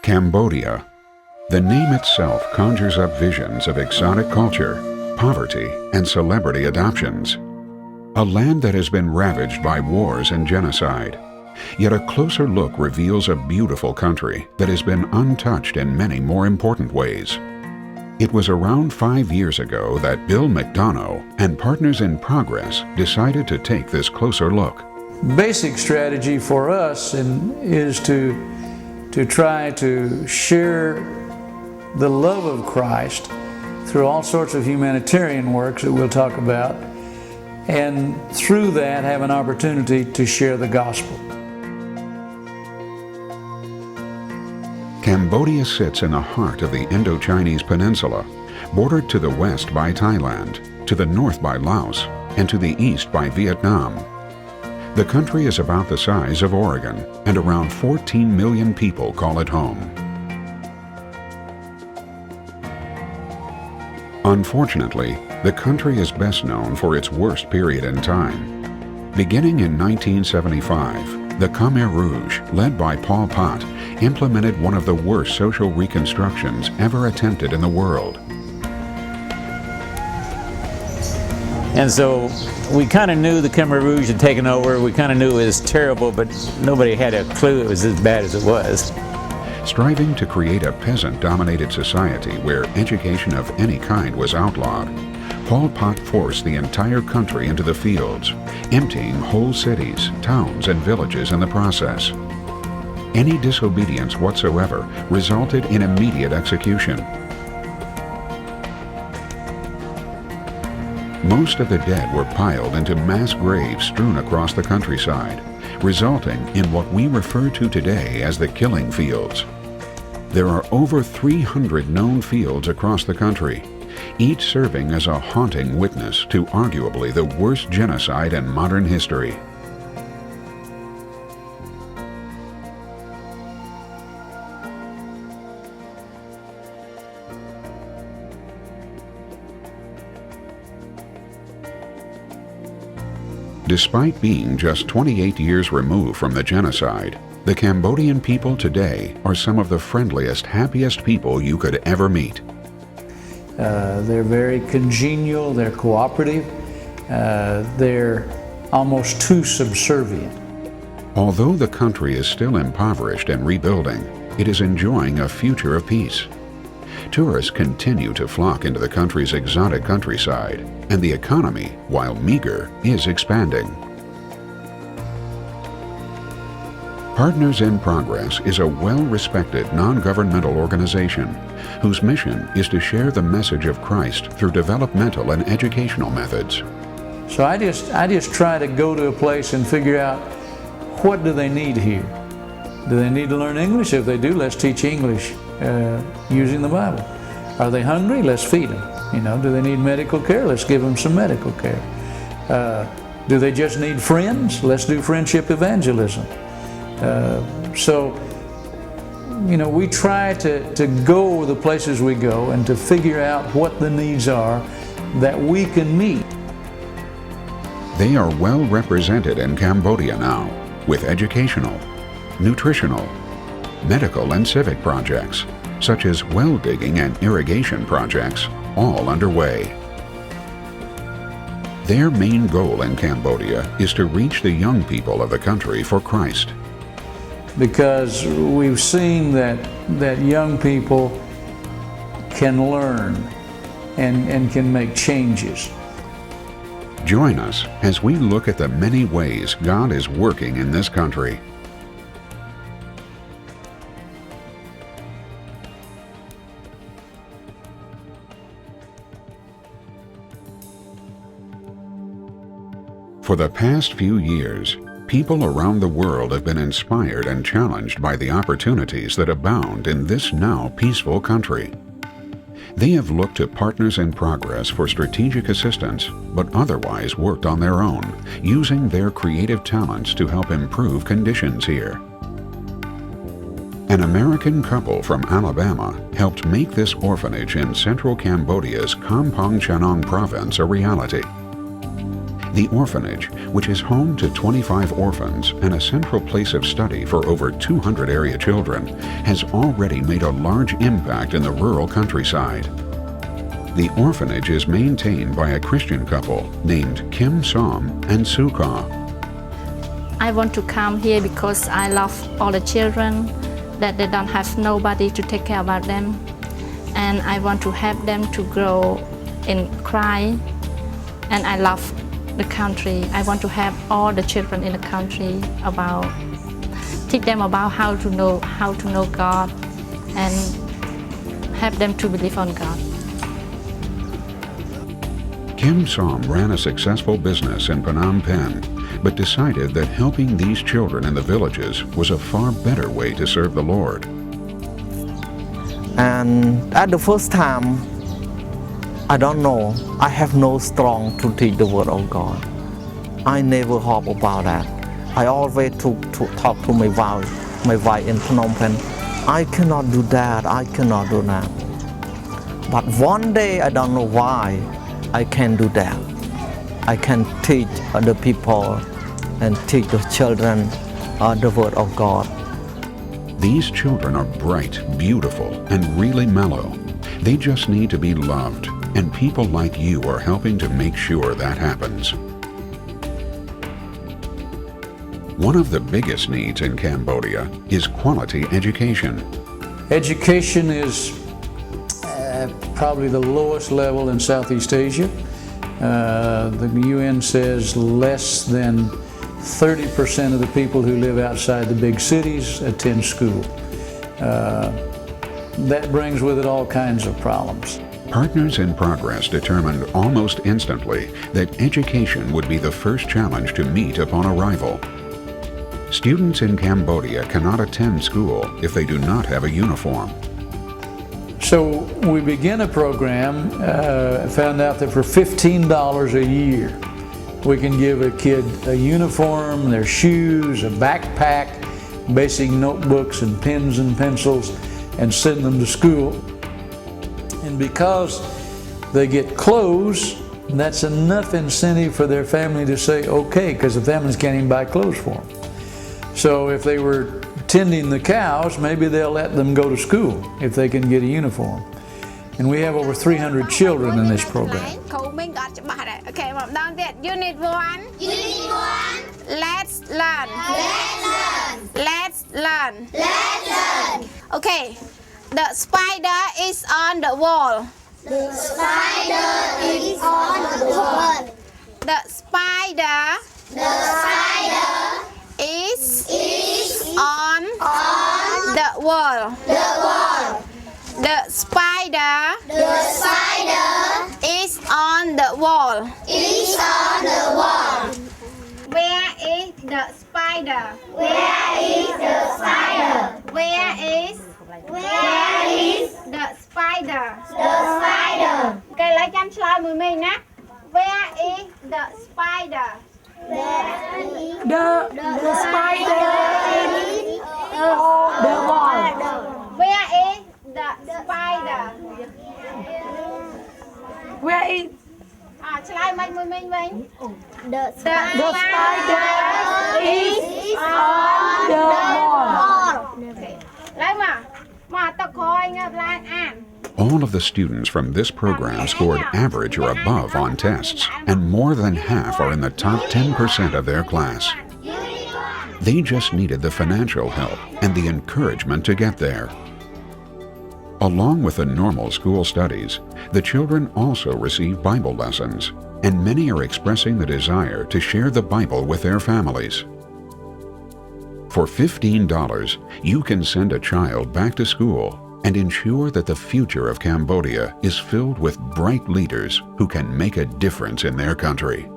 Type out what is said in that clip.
Cambodia. The name itself conjures up visions of exotic culture, poverty, and celebrity adoptions. A land that has been ravaged by wars and genocide. Yet a closer look reveals a beautiful country that has been untouched in many more important ways. It was around 5 years ago that Bill McDonough and Partners in Progress decided to take this closer look. Basic strategy for us is to try to share the love of Christ through all sorts of humanitarian works that we'll talk about, and through that have an opportunity to share the gospel. Cambodia sits in the heart of the Indo-Chinese peninsula, bordered to the west by Thailand, to the north by Laos, and to the east by Vietnam. The country is about the size of Oregon, and around 14 million people call it home. Unfortunately, the country is best known for its worst period in time. Beginning in 1975, the Khmer Rouge, led by Pol Pot, implemented one of the worst social reconstructions ever attempted in the world. And so we kind of knew the Khmer Rouge had taken over. We kind of knew it was terrible, but nobody had a clue it was as bad as it was. Striving to create a peasant-dominated society where education of any kind was outlawed, Pol Pot forced the entire country into the fields, emptying whole cities, towns, and villages in the process. Any disobedience whatsoever resulted in immediate execution. Most of the dead were piled into mass graves strewn across the countryside, resulting in what we refer to today as the killing fields. There are over 300 known fields across the country, each serving as a haunting witness to arguably the worst genocide in modern history. Despite being just 28 years removed from the genocide, the Cambodian people today are some of the friendliest, happiest people you could ever meet. They're very congenial, they're cooperative, they're almost too subservient. Although the country is still impoverished and rebuilding, it is enjoying a future of peace. Tourists continue to flock into the country's exotic countryside, and the economy, while meager, is expanding. Partners in Progress is a well-respected non-governmental organization whose mission is to share the message of Christ through developmental and educational methods. So I just try to go to a place and figure out, what do they need here? Do they need to learn English? If they do, let's teach English using the Bible. Are they hungry? Let's feed them. You know, do they need medical care? Let's give them some medical care. Do they just need friends? Let's do friendship evangelism. So, you know, we try to go the places we go and to figure out what the needs are that we can meet. They are well represented in Cambodia now, with educational, nutritional, medical and civic projects, such as well digging and irrigation projects, all underway. Their main goal in Cambodia is to reach the young people of the country for Christ. Because we've seen that young people can learn and can make changes. Join us as we look at the many ways God is working in this country. For the past few years, people around the world have been inspired and challenged by the opportunities that abound in this now peaceful country. They have looked to Partners in Progress for strategic assistance, but otherwise worked on their own, using their creative talents to help improve conditions here. An American couple from Alabama helped make this orphanage in central Cambodia's Kampong Chanong province a reality. The orphanage, which is home to 25 orphans and a central place of study for over 200 area children, has already made a large impact in the rural countryside. The orphanage is maintained by a Christian couple named Kim Som and Sue Ka. I want to come here because I love all the children, that they don't have nobody to take care about them. And I want to help them to grow in Christ. And I love the country. I want to help all the children in the country teach them about how to know God and help them to believe on God. Kim Som ran a successful business in Phnom Penh, but decided that helping these children in the villages was a far better way to serve the Lord. And at the first time, I don't know, I have no strong to teach the word of God. I never hope about that. I always talk to my wife in Phnom Penh. I cannot do that, I cannot do that. But one day, I don't know why, I can do that. I can teach other people and teach the children the word of God. These children are bright, beautiful, and really mellow. They just need to be loved, and people like you are helping to make sure that happens. One of the biggest needs in Cambodia is quality education. Education is probably the lowest level in Southeast Asia. The UN says less than 30% of the people who live outside the big cities attend school. That brings with it all kinds of problems. Partners in Progress determined almost instantly that education would be the first challenge to meet upon arrival. Students in Cambodia cannot attend school if they do not have a uniform. So we began a program, found out that for $15 a year, we can give a kid a uniform, their shoes, a backpack, basic notebooks and pens and pencils, and send them to school. And because they get clothes, that's enough incentive for their family to say, okay, because the families can't even buy clothes for them. So if they were tending the cows, maybe they'll let them go to school if they can get a uniform. And we have over 300 children in this program. Okay, Unit 1. Unit 1. Let's learn. Let's learn. Let's learn. Okay. The spider is on the wall. The spider is on the wall. The spider is on the wall. The spider is on the wall. Where is the spider? Where is the spider? Where is the spider? Okay, lấy cho anh slide mùi mình nè. Where is the spider? The spider is on the wall. Where is the spider? Where is? Slide mình mùi mình mình. The spider is on the wall. Lấy mà tao coi nghe lại ăn. All of the students from this program scored average or above on tests, and more than half are in the top 10% of their class. They just needed the financial help and the encouragement to get there. Along with the normal school studies, the children also receive Bible lessons, and many are expressing the desire to share the Bible with their families. For $15, you can send a child back to school and ensure that the future of Cambodia is filled with bright leaders who can make a difference in their country.